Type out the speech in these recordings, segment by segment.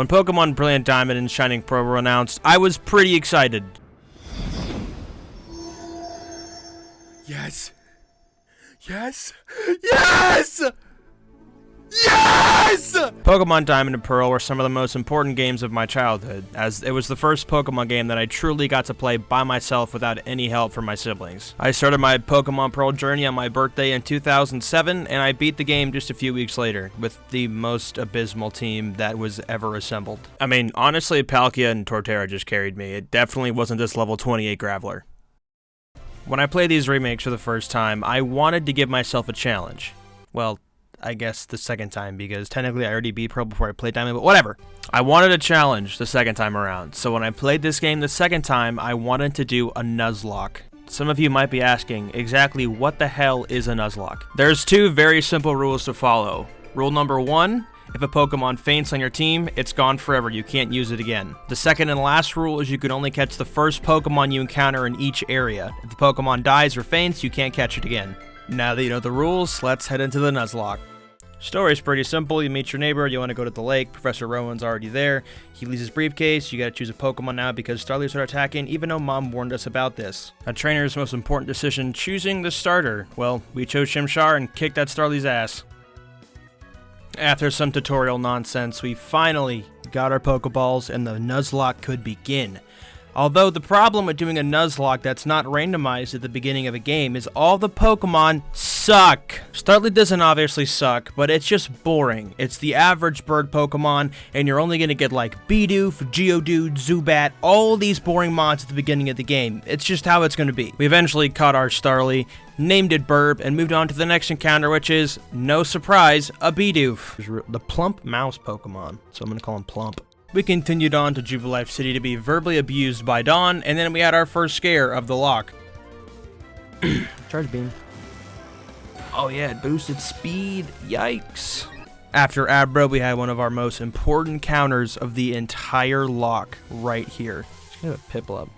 When Pokemon Brilliant Diamond and Shining Pearl were announced, I was pretty excited. Yes! Yes! Yes! Yes! Pokemon Diamond and Pearl were some of the most important games of my childhood, as it was the first Pokemon game that I truly got to play by myself without any help from my siblings. I started my Pokemon Pearl journey on my birthday in 2007, and I beat the game just a few weeks later, with the most abysmal team that was ever assembled. I mean, honestly, Palkia and Torterra just carried me. It definitely wasn't this level 28 Graveler. When I played these remakes for the first time, I wanted to give myself a challenge. Well, I guess the second time, because technically I already beat Pearl before I played Diamond, but whatever. I wanted a challenge the second time around, so when I played this game the second time, I wanted to do a Nuzlocke. Some of you might be asking, exactly what the hell is a Nuzlocke? There's two very simple rules to follow. Rule number 1, if a Pokemon faints on your team, it's gone forever, you can't use it again. The second and last rule is you can only catch the first Pokemon you encounter in each area. If the Pokemon dies or faints, you can't catch it again. Now that you know the rules, let's head into the Nuzlocke. Story's pretty simple. You meet your neighbor, you want to go to the lake, Professor Rowan's already there, he leaves his briefcase, you gotta choose a Pokemon now because Starlies are attacking, even though Mom warned us about this. A trainer's most important decision, choosing the starter. Well, we chose Chimchar and kicked that Starly's ass. After some tutorial nonsense, we finally got our Pokeballs and the Nuzlocke could begin. Although the problem with doing a Nuzlocke that's not randomized at the beginning of a game is all the Pokemon suck. Starly doesn't obviously suck, but it's just boring. It's the average bird Pokemon, and you're only gonna get like Bidoof, Geodude, Zubat, all these boring mons at the beginning of the game. It's just how it's gonna be. We eventually caught our Starly, named it Burb, and moved on to the next encounter, which is, no surprise, a Bidoof. The Plump Mouse Pokemon, so I'm gonna call him Plump. We continued on to Jubilife City to be verbally abused by Dawn, and then we had our first scare of the lock. Charge Beam. Oh yeah, it boosted speed. Yikes. After Abra, we had one of our most important counters of the entire lock right here. Let's get a Piplup.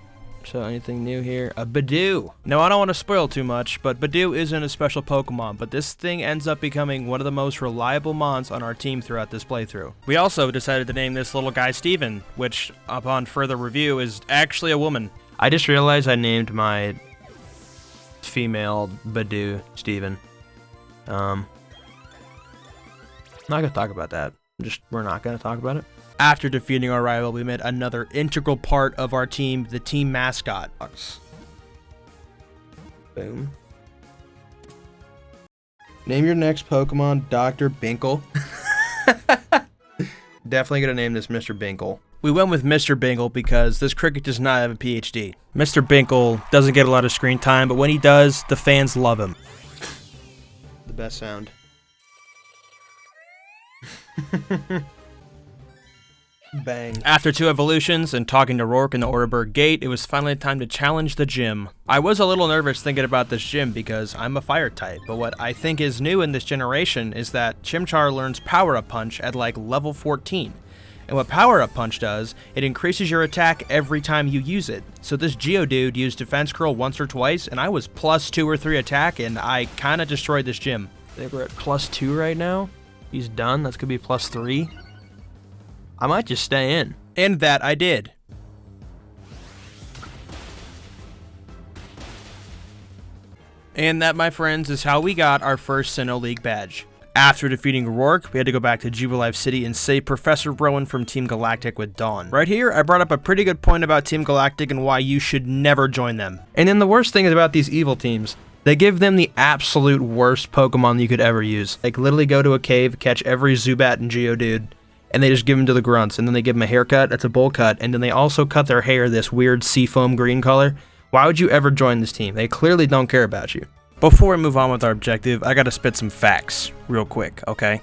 So anything new here? A Badoo. Now I don't want to spoil too much, but Badoo isn't a special Pokemon, but this thing ends up becoming one of the most reliable mons on our team throughout this playthrough. We also decided to name this little guy Steven, which upon further review is actually a woman. I just realized I named my female Badoo Steven. Not gonna talk about that. We're not gonna talk about it. After defeating our rival, we met another integral part of our team, the team mascot. Boom. Name your next Pokemon Dr. Binkle. Definitely gonna name this Mr. Binkle. We went with Mr. Binkle because this cricket does not have a PhD. Mr. Binkle doesn't get a lot of screen time, but when he does, the fans love him. The best sound. Bang. After 2 evolutions and talking to Rourke in the Oreburgh Gate, it was finally time to challenge the gym. I was a little nervous thinking about this gym because I'm a fire type, but what I think is new in this generation is that Chimchar learns Power Up Punch at like level 14. And what Power Up Punch does, it increases your attack every time you use it. So this Geodude used Defense Curl once or twice, and I was +2 or 3 attack, and I kinda destroyed this gym. I think we're at +2 right now. He's done, that's gonna be +3. I might just stay in. And that I did. And that, my friends, is how we got our first Sinnoh League badge. After defeating Rourke, we had to go back to Jubilife City and save Professor Rowan from Team Galactic with Dawn. Right here, I brought up a pretty good point about Team Galactic and why you should never join them. And then the worst thing is about these evil teams. They give them the absolute worst Pokemon you could ever use. Like, literally go to a cave, catch every Zubat and Geodude, and they just give them to the grunts, and then they give them a haircut, that's a bowl cut, and then they also cut their hair this weird seafoam green color. Why would you ever join this team? They clearly don't care about you. Before we move on with our objective, I gotta spit some facts real quick, okay?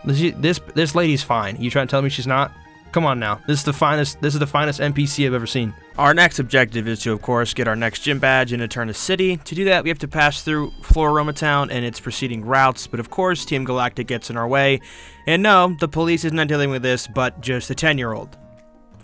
This lady's fine. You trying to tell me she's not? Come on now. This is the finest NPC I've ever seen. Our next objective is to, of course, get our next gym badge in Eterna City. To do that, we have to pass through Floroma Town and its preceding routes, but of course, Team Galactic gets in our way. And no, the police is not dealing with this, but just a 10-year-old.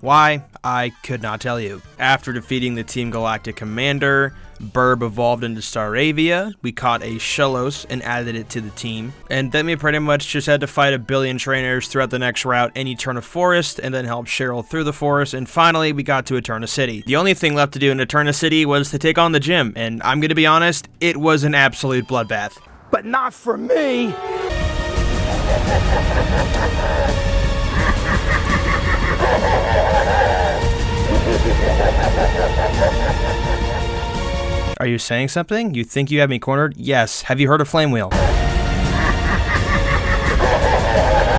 Why? I could not tell you. After defeating the Team Galactic commander, Burb evolved into Staravia, we caught a Shellos and added it to the team, and then we pretty much just had to fight a billion trainers throughout the next route in Eterna Forest, and then help Cheryl through the forest, and finally we got to Eterna City. The only thing left to do in Eterna City was to take on the gym, and I'm gonna be honest, it was an absolute bloodbath. But not for me! Are you saying something? You think you have me cornered? Yes. Have you heard of Flame Wheel?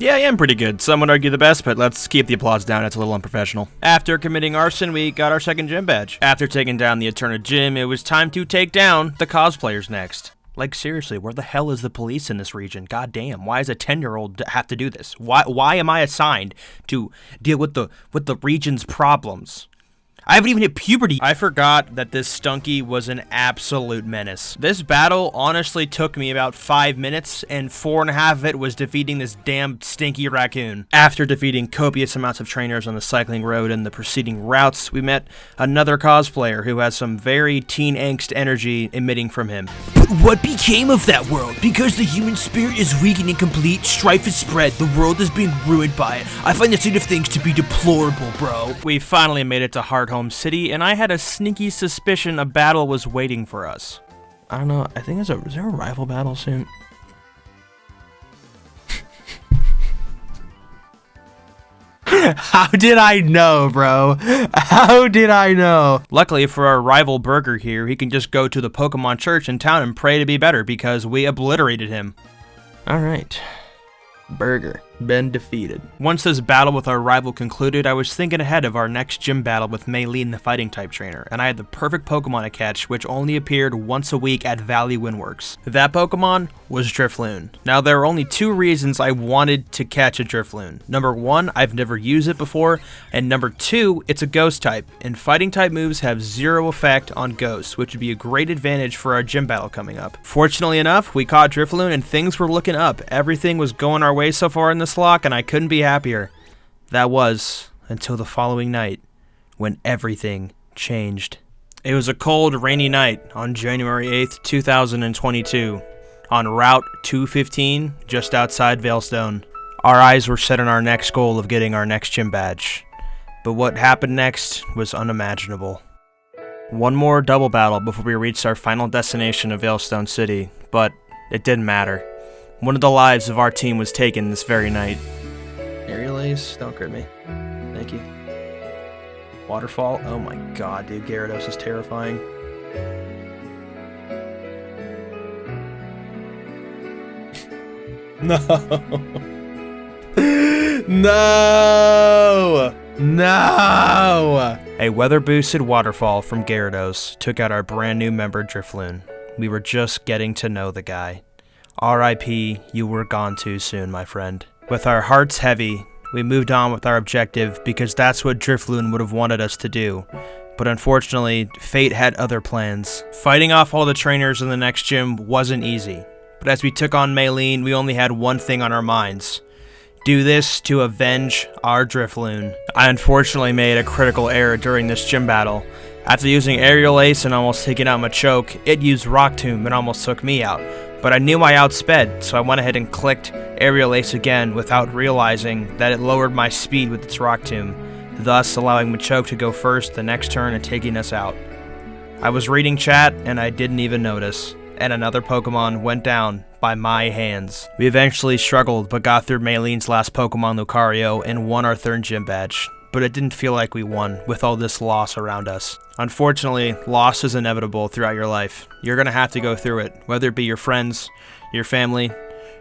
Yeah, I am pretty good. Some would argue the best, but let's keep the applause down. It's a little unprofessional. After committing arson, we got our second gym badge. After taking down the Eterna Gym, it was time to take down the cosplayers next. Like, seriously, where the hell is the police in this region? God damn, why does a 10-year-old have to do this? Why am I assigned to deal with the region's problems? I haven't even hit puberty. I forgot that this Stunky was an absolute menace. This battle honestly took me about 5 minutes, and 4.5 of it was defeating this damn stinky raccoon. After defeating copious amounts of trainers on the cycling road and the preceding routes, we met another cosplayer who has some very teen angst energy emitting from him. But what became of that world? Because the human spirit is weak and incomplete, strife has spread, the world is being ruined by it. I find that state of things to be deplorable, bro. We finally made it to Hardhome City, and I had a sneaky suspicion a battle was waiting for us. I don't know, I think is there a rival battle soon? How did I know, bro? How did I know? Luckily for our rival Burger here, he can just go to the Pokemon Church in town and pray to be better because we obliterated him. Alright. Burger. Been defeated. Once this battle with our rival concluded, I was thinking ahead of our next gym battle with Maylene, the fighting type trainer, and I had the perfect Pokemon to catch, which only appeared once a week at Valley Windworks. That Pokemon was Drifloon. Now, there are only 2 reasons I wanted to catch a Drifloon. Number 1, I've never used it before, and number 2, it's a ghost type, and fighting type moves have 0 effect on ghosts, which would be a great advantage for our gym battle coming up. Fortunately enough, we caught Drifloon and things were looking up. Everything was going our way so far in the Nuzlocke, and I couldn't be happier. That was until the following night, when everything changed. It was a cold, rainy night on January 8th, 2022, on Route 215, just outside Veilstone. Our eyes were set on our next goal of getting our next gym badge, but what happened next was unimaginable. One more double battle before we reached our final destination of Veilstone City, but it didn't matter. One of the lives of our team was taken this very night. Aerial Ace, don't crit me. Thank you. Waterfall, oh my god, dude, Gyarados is terrifying. No. No. No. A weather-boosted waterfall from Gyarados took out our brand new member Drifloon. We were just getting to know the guy. R.I.P., you were gone too soon, my friend. With our hearts heavy, we moved on with our objective because that's what Drifloon would have wanted us to do. But unfortunately, fate had other plans. Fighting off all the trainers in the next gym wasn't easy. But as we took on Maylene, we only had one thing on our minds. Do this to avenge our Drifloon. I unfortunately made a critical error during this gym battle. After using Aerial Ace and almost taking out Machoke, it used Rock Tomb and almost took me out. But I knew I outsped, so I went ahead and clicked Aerial Ace again without realizing that it lowered my speed with its Rock Tomb, thus allowing Machoke to go first the next turn and taking us out. I was reading chat and I didn't even notice, and another Pokemon went down by my hands. We eventually struggled but got through Maylene's last Pokemon, Lucario, and won our 3rd gym badge. But it didn't feel like we won with all this loss around us. Unfortunately, loss is inevitable throughout your life. You're gonna have to go through it, whether it be your friends, your family,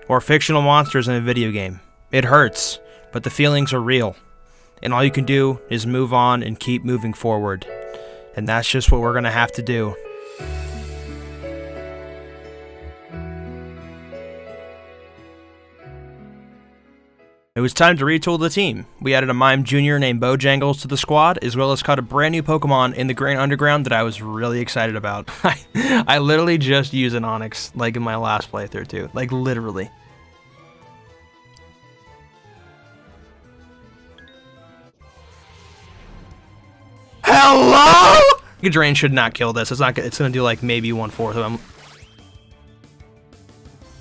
or fictional monsters in a video game. It hurts, but the feelings are real. And all you can do is move on and keep moving forward. And that's just what we're gonna have to do. It was time to retool the team. We added a Mime Jr. named Bojangles to the squad, as well as caught a brand new Pokemon in the Grand Underground that I was really excited about. I literally just used an Onix, like in my last playthrough too. Like, literally. Hello? Giga Drain should not kill this. It's not. It's gonna do like maybe 1/4 of him.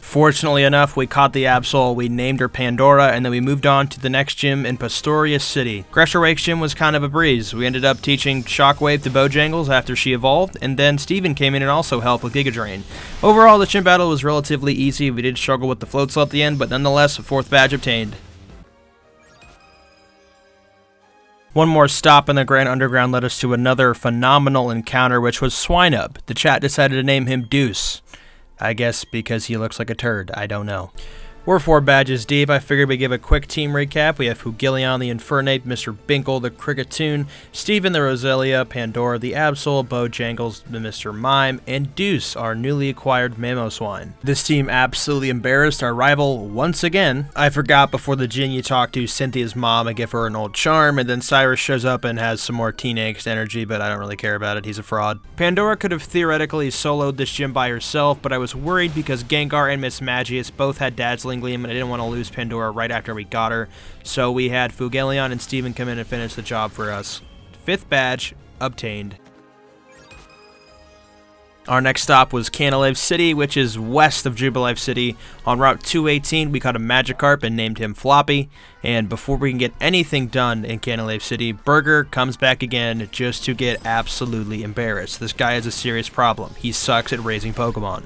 Fortunately enough, we caught the Absol, we named her Pandora, and then we moved on to the next gym in Pastoria City. Gresham Wake's gym was kind of a breeze. We ended up teaching Shockwave to Bojangles after she evolved, and then Steven came in and also helped with Giga Drain. Overall, the gym battle was relatively easy. We did struggle with the floats at the end, but nonetheless, a 4th badge obtained. One more stop in the Grand Underground led us to another phenomenal encounter, which was Swinub. The chat decided to name him Deuce. I guess because he looks like a turd. I don't know. We're 4 badges deep. I figured we'd give a quick team recap. We have Hugilion the Infernate, Mr. Binkle the Cricketoon, Steven the Roselia, Pandora the Absol, Bojangles the Mr. Mime, and Deuce, our newly acquired Mamoswine. This team absolutely embarrassed our rival once again. I forgot before the gym you talk to Cynthia's mom and give her an old charm, and then Cyrus shows up and has some more teen angst energy, but I don't really care about it. He's a fraud. Pandora could have theoretically soloed this gym by herself, but I was worried because Gengar and Miss Magius both had Dazzling Gleam, and I didn't want to lose Pandora right after we got her, so we had Fugelion and Steven come in and finish the job for us. 5th badge obtained. Our next stop was Canalave City, which is west of Jubilife City. On Route 218, we caught a Magikarp and named him Floppy, and before we can get anything done in Canalave City, Burger comes back again just to get absolutely embarrassed. This guy has a serious problem. He sucks at raising Pokemon.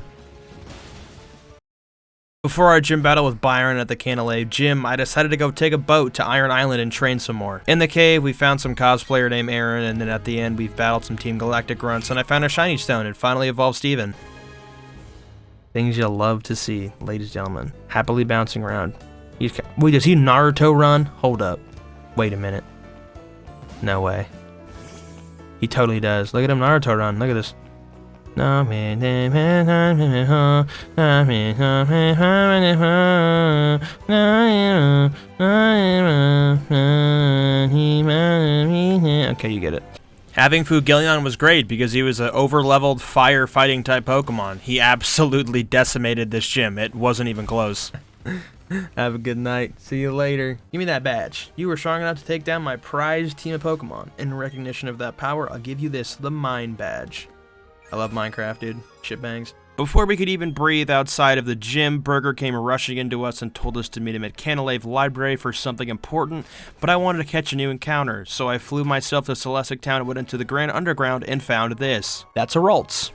Before our gym battle with Byron at the Canalave gym, I decided to go take a boat to Iron Island and train some more. In the cave, we found some cosplayer named Aaron, and then at the end, we've battled some Team Galactic grunts, and I found a shiny stone and finally evolved Steven. Things you'll love to see, ladies and gentlemen. Happily bouncing around. Wait, does he Naruto run? Hold up. Wait a minute. No way. He totally does. Look at him Naruto run. Look at this. Okay, you get it. Having Fugilion was great because he was an over-leveled fire-fighting type Pokemon. He absolutely decimated this gym. It wasn't even close. Have a good night. See you later. Give me that badge. You were strong enough to take down my prized team of Pokemon. In recognition of that power, I'll give you this, the Mine Badge. I love Minecraft, dude. Shit bangs. Before we could even breathe outside of the gym, Burger came rushing into us and told us to meet him at Canalave Library for something important, but I wanted to catch a new encounter, so I flew myself to Celestic Town and went into the Grand Underground and found this. That's a Ralts.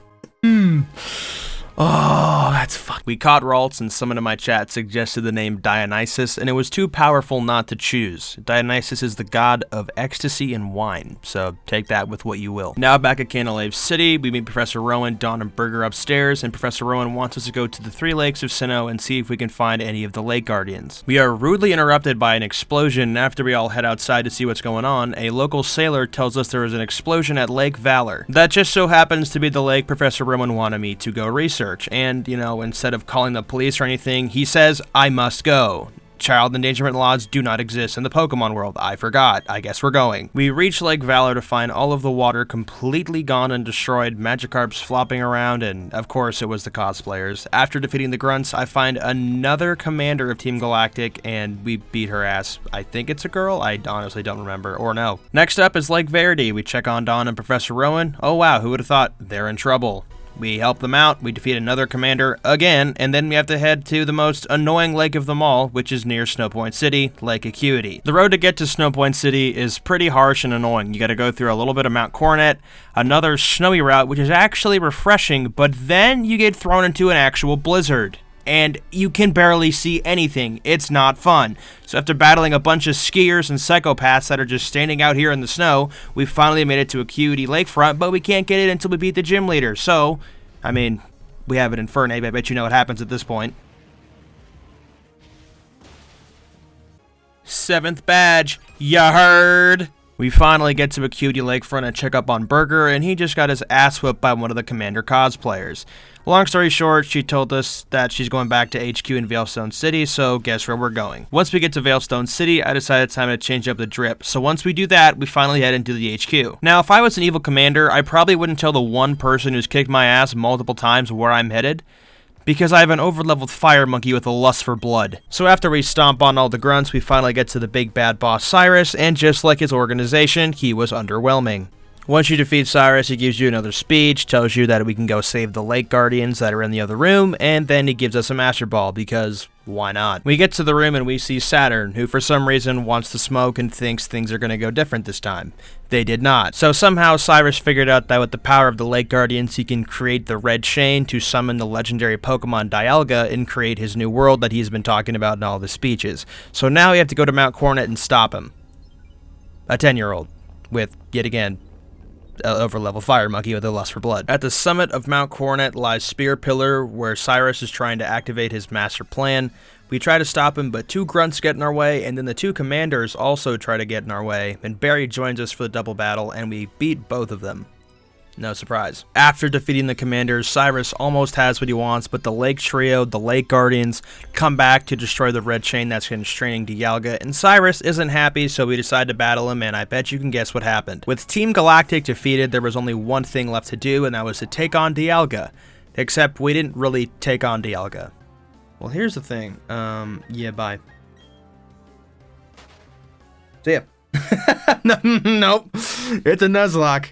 Oh, that's fuck. We caught Ralts, and someone in my chat suggested the name Dionysus, and it was too powerful not to choose. Dionysus is the god of ecstasy and wine, so take that with what you will. Now back at Canalave City, we meet Professor Rowan, Dawn, and Burger upstairs, and Professor Rowan wants us to go to the 3 lakes of Sinnoh and see if we can find any of the lake guardians. We are rudely interrupted by an explosion, and after we all head outside to see what's going on, a local sailor tells us there is an explosion at Lake Valor. That just so happens to be the lake Professor Rowan wanted me to go research. And, you know, instead of calling the police or anything, he says, I must go. Child endangerment laws do not exist in the Pokemon world. I forgot. I guess we're going. We reach Lake Valor to find all of the water completely gone and destroyed, Magikarps flopping around, and of course it was the cosplayers. After defeating the grunts, I find another commander of Team Galactic, and we beat her ass. I think it's a girl? I honestly don't remember. Or no. Next up is Lake Verity. We check on Dawn and Professor Rowan. Oh wow, who would have thought? They're in trouble. We help them out, we defeat another commander again, and then we have to head to the most annoying lake of them all, which is near Snowpoint City, Lake Acuity. The road to get to Snowpoint City is pretty harsh and annoying. You gotta go through a little bit of Mount Coronet, another snowy route, which is actually refreshing, but then you get thrown into an actual blizzard. And you can barely see anything. It's not fun. So after battling a bunch of skiers and psychopaths that are just standing out here in the snow, we finally made it to Acuity Lakefront, but we can't get it until we beat the gym leader. So, I mean, we have it in Infernape. I bet you know what happens at this point. 7th badge. Ya heard? We finally get to Acuity Lakefront and check up on Burger, and he just got his ass whipped by one of the Commander cosplayers. Long story short, she told us that she's going back to HQ in Veilstone City, so guess where we're going. Once we get to Veilstone City, I decided it's time to change up the drip, so once we do that, we finally head into the HQ. Now, if I was an evil commander, I probably wouldn't tell the one person who's kicked my ass multiple times where I'm headed, because I have an overleveled fire monkey with a lust for blood. So after we stomp on all the grunts, we finally get to the big bad boss Cyrus, and just like his organization, he was underwhelming. Once you defeat Cyrus, he gives you another speech, tells you that we can go save the Lake Guardians that are in the other room, and then he gives us a Master Ball, because why not? We get to the room and we see Saturn, who for some reason wants to smoke and thinks things are going to go different this time. They did not. So somehow Cyrus figured out that with the power of the Lake Guardians, he can create the red chain to summon the legendary Pokemon Dialga and create his new world that he's been talking about in all of his speeches. So now we have to go to Mount Coronet and stop him. A 10-year-old with, yet again, over-level fire monkey with a lust for blood. At the summit of Mount Coronet lies Spear Pillar, where Cyrus is trying to activate his master plan. We try to stop him, but 2 grunts get in our way, and then the 2 commanders also try to get in our way, and Barry joins us for the double battle, and we beat both of them. No surprise. After defeating the commanders, Cyrus almost has what he wants, but the Lake Trio, the Lake Guardians, come back to destroy the red chain that's constraining Dialga, and Cyrus isn't happy, so we decide to battle him, and I bet you can guess what happened. With Team Galactic defeated, there was only one thing left to do, and that was to take on Dialga. Except we didn't really take on Dialga. Well, here's the thing. Yeah, bye. See ya. Nope. It's a Nuzlocke.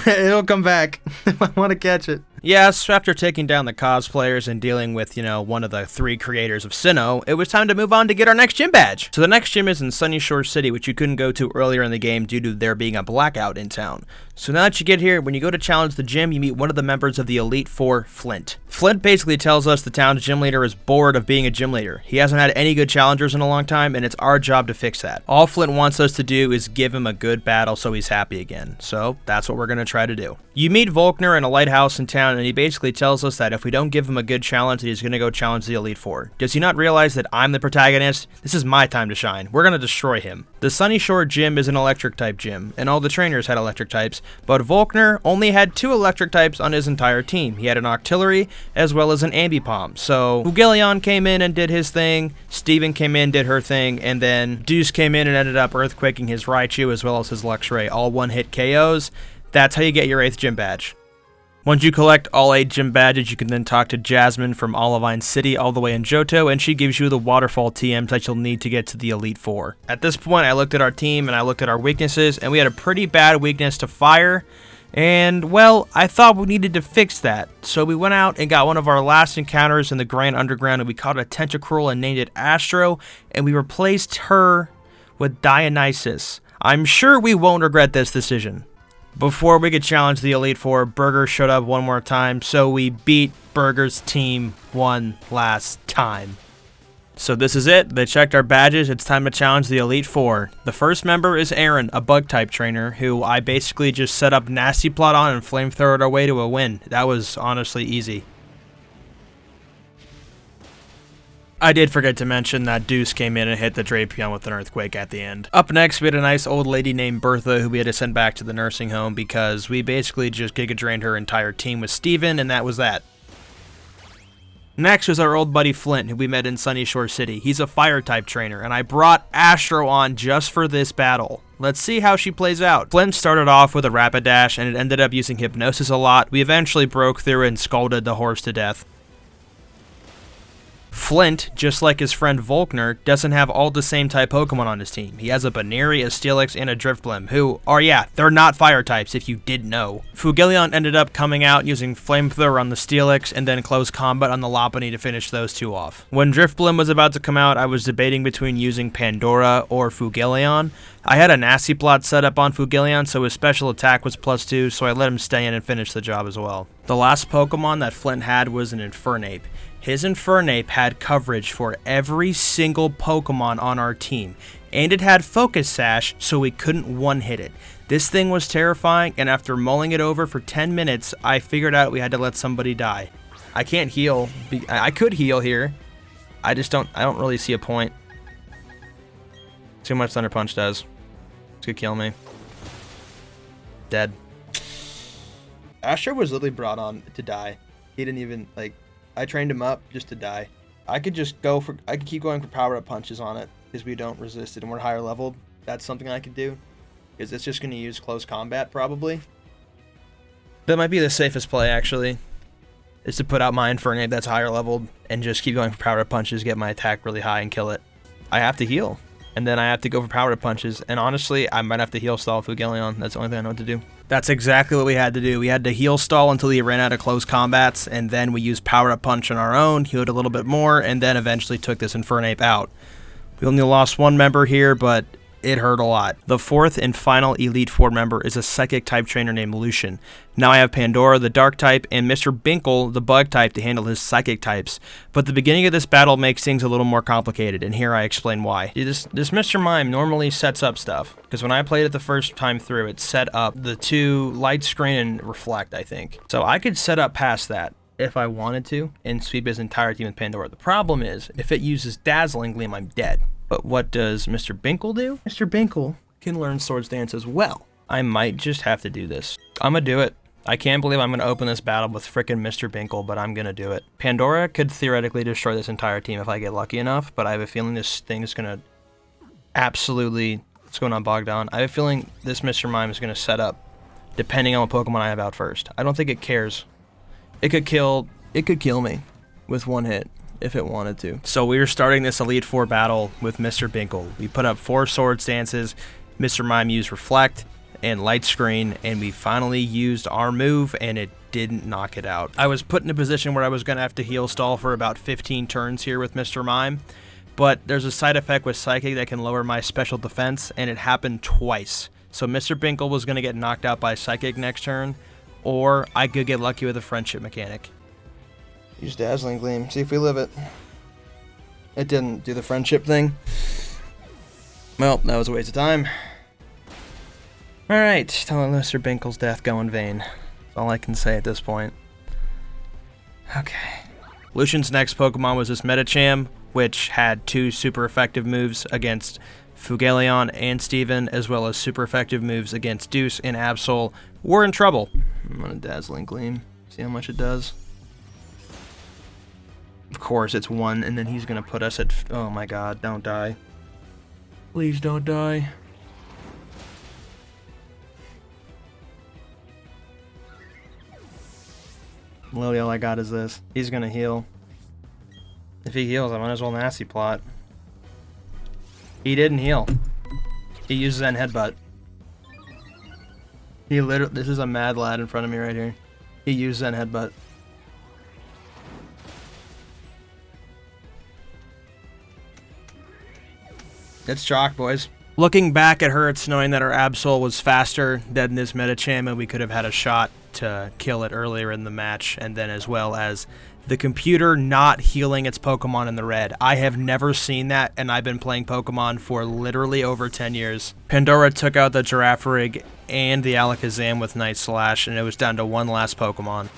It'll come back if I want to catch it. Yes, after taking down the cosplayers and dealing with, one of the 3 creators of Sinnoh, it was time to move on to get our next gym badge. So the next gym is in Sunny Shore City, which you couldn't go to earlier in the game due to there being a blackout in town. So now that you get here, when you go to challenge the gym, you meet one of the members of the Elite Four, Flint. Flint basically tells us the town's gym leader is bored of being a gym leader. He hasn't had any good challengers in a long time, and it's our job to fix that. All Flint wants us to do is give him a good battle so he's happy again. So that's what we're going to try to do. You meet Volkner in a lighthouse in town, and he basically tells us that if we don't give him a good challenge, he's going to go challenge the Elite Four. Does he not realize that I'm the protagonist? This is my time to shine. We're going to destroy him. The Sunny Shore gym is an electric type gym, and all the trainers had electric types, but Volkner only had 2 electric types on his entire team. He had an Octillery as well as an Ambipom. So Fugilion came in and did his thing, Steven came in, did her thing, and then Deuce came in and ended up earthquaking his Raichu as well as his Luxray, all one-hit KOs. That's how you get your 8th gym badge. Once you collect all 8 gym badges, you can then talk to Jasmine from Olivine City all the way in Johto, and she gives you the waterfall TMs that you'll need to get to the Elite Four. At this point, I looked at our team and I looked at our weaknesses, and we had a pretty bad weakness to fire, and, well, I thought we needed to fix that. So we went out and got one of our last encounters in the Grand Underground, and we caught a Tentacruel and named it Astro, and we replaced her with Dionysus. I'm sure we won't regret this decision. Before we could challenge the Elite Four, Burger showed up one more time, so we beat Burger's team one last time. So this is it. They checked our badges. It's time to challenge the Elite Four. The first member is Aaron, a bug-type trainer, who I basically just set up Nasty Plot on and flamethrowed our way to a win. That was honestly easy. I did forget to mention that Deuce came in and hit the Drapion with an earthquake at the end. Up next, we had a nice old lady named Bertha who we had to send back to the nursing home because we basically just Giga Drained her entire team with Steven, and that was that. Next was our old buddy Flint, who we met in Sunny Shore City. He's a fire-type trainer, and I brought Astro on just for this battle. Let's see how she plays out. Flint started off with a Rapidash, and it ended up using Hypnosis a lot. We eventually broke through and scolded the horse to death. Flint, just like his friend Volkner, doesn't have all the same type Pokemon on his team. He has a Baneri, a Steelix, and a Drifblim, who are, yeah, they're not fire types if you didn't know. Fugilion ended up coming out using Flamethrower on the Steelix and then Close Combat on the Lopunny to finish those 2 off. When Drifblim was about to come out, I was debating between using Pandora or Fugilion. I had a Nasty Plot set up on Fugilion, so his special attack was +2, so I let him stay in and finish the job as well. The last Pokemon that Flint had was an Infernape. His Infernape had coverage for every single Pokemon on our team, and it had Focus Sash, so we couldn't one-hit it. This thing was terrifying, and after mulling it over for 10 minutes, I figured out we had to let somebody die. I can't heal. I could heal here. I don't really see a point. Too much Thunder Punch does. It's gonna kill me. Dead. Astro was literally brought on to die. He didn't even, I trained him up just to die. I could keep going for power-up punches on it, because we don't resist it and we're higher leveled. That's something I could do, because it's just going to use Close Combat, probably. That might be the safest play, actually, is to put out my Infernape that's higher leveled, and just keep going for power-up punches, get my attack really high, and kill it. I have to heal. and then I have to go for power-up punches, and honestly, I might have to heal stall Fugelion. That's the only thing I know what to do. That's exactly what we had to do. We had to heal stall until he ran out of close combats, and then we used power-up punch on our own, healed a little bit more, and then eventually took this Infernape out. We only lost one member here, but it hurt a lot. The fourth and final Elite Four member is a Psychic type trainer named Lucian. Now I have Pandora, the Dark type, and Mr. Binkle, the Bug type, to handle his Psychic types. But the beginning of this battle makes things a little more complicated, and here I explain why. This Mr. Mime normally sets up stuff, because when I played it the first time through, it set up the two Light Screen and Reflect, I think. So I could set up past that if I wanted to, and sweep his entire team with Pandora. The problem is, if it uses Dazzling Gleam, I'm dead. But what does Mr. Binkle do? Mr. Binkle can learn Swords Dance as well. I might just have to do this. I'm gonna do it. I can't believe I'm gonna open this battle with frickin' Mr. Binkle, but I'm gonna do it. Pandora could theoretically destroy this entire team if I get lucky enough, but I have a feeling this thing is gonna absolutely... What's going on, Bogdan? I have a feeling this Mr. Mime is gonna set up, depending on what Pokemon I have out first. I don't think it cares. It could kill me with one hit if it wanted to. So we are starting this Elite Four battle with Mr. Binkle. We put up 4 Sword Stances, Mr. Mime used Reflect and Light Screen, and we finally used our move, and it didn't knock it out. I was put in a position where I was going to have to heal stall for about 15 turns here with Mr. Mime, but there's a side effect with Psychic that can lower my special defense, and it happened twice. So Mr. Binkle was going to get knocked out by Psychic next turn, or I could get lucky with a friendship mechanic. Use Dazzling Gleam, see if we live it. It didn't do the friendship thing. Well, that was a waste of time. Alright, don't let Mr. Binkle's death go in vain. That's all I can say at this point. Okay. Lucian's next Pokemon was this Medicham, which had 2 super effective moves against Fugelion and Steven, as well as super effective moves against Deuce and Absol. We're in trouble. I'm gonna Dazzling Gleam, see how much it does. Of course, it's 1, and then he's gonna put us at... Oh my god, don't die. Please don't die. Literally all I got is this. He's gonna heal. If he heals, I might as well Nasty Plot. He didn't heal. He used Zen Headbutt. He literally... This is a mad lad in front of me right here. He used Zen Headbutt. It's chalk, boys. Looking back, it hurts knowing that our Absol was faster than this Medicham, and we could have had a shot to kill it earlier in the match, and then as well as the computer not healing its Pokemon in the red. I have never seen that, and I've been playing Pokemon for literally over 10 years. Pandora took out the Girafarig and the Alakazam with Night Slash, and it was down to one last Pokemon.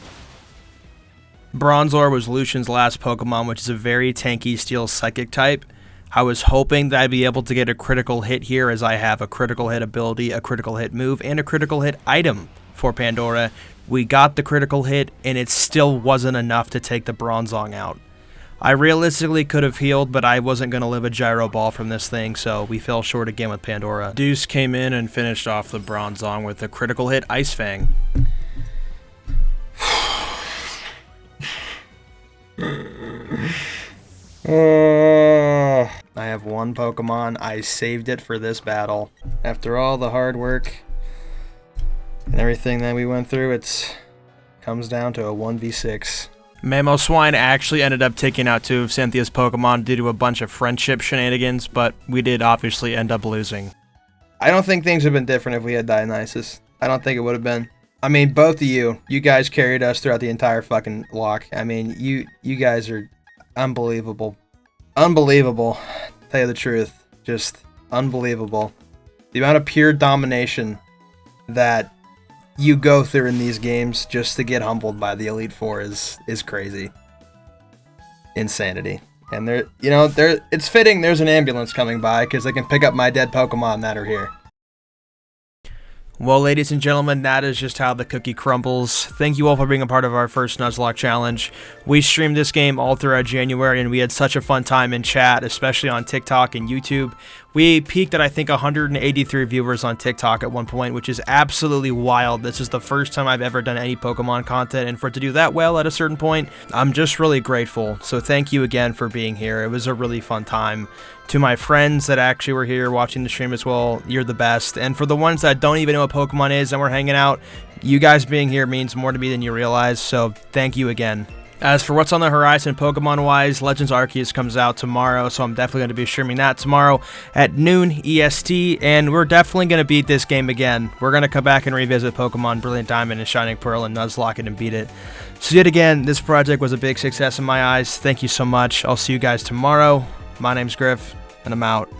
Bronzor was Lucian's last Pokemon, which is a very tanky Steel Psychic type. I was hoping that I'd be able to get a critical hit here, as I have a critical hit ability, a critical hit move, and a critical hit item for Pandora. We got the critical hit, and it still wasn't enough to take the Bronzong out. I realistically could have healed, but I wasn't going to live a Gyro Ball from this thing, so we fell short again with Pandora. Deuce came in and finished off the Bronzong with a critical hit Ice Fang. I have one Pokemon. I saved it for this battle. After all the hard work and everything that we went through, it comes down to a 1v6. Mamoswine actually ended up taking out 2 of Cynthia's Pokemon due to a bunch of friendship shenanigans, but we did obviously end up losing. I don't think things would have been different if we had Dionysus. I don't think it would have been. I mean, both of you guys carried us throughout the entire fucking lock. I mean, you guys are unbelievable. Unbelievable. Tell you the truth. Just unbelievable. The amount of pure domination that you go through in these games just to get humbled by the Elite Four is crazy. Insanity. And it's fitting there's an ambulance coming by because they can pick up my dead Pokemon that are here. Well, ladies and gentlemen, that is just how the cookie crumbles. Thank you all for being a part of our first Nuzlocke challenge. We streamed this game all throughout January, and we had such a fun time in chat, especially on TikTok and YouTube. We peaked at, I think, 183 viewers on TikTok at one point, which is absolutely wild. This is the first time I've ever done any Pokemon content, and for it to do that well at a certain point, I'm just really grateful. So thank you again for being here. It was a really fun time. To my friends that actually were here watching the stream as well, you're the best. And for the ones that don't even know what Pokemon is and we're hanging out, you guys being here means more to me than you realize, so thank you again. As for what's on the horizon Pokemon-wise, Legends Arceus comes out tomorrow, so I'm definitely going to be streaming that tomorrow at noon EST, and we're definitely going to beat this game again. We're going to come back and revisit Pokemon Brilliant Diamond and Shining Pearl and Nuzlocke and beat it. So yet again, this project was a big success in my eyes. Thank you so much. I'll see you guys tomorrow. My name's Griff, and I'm out.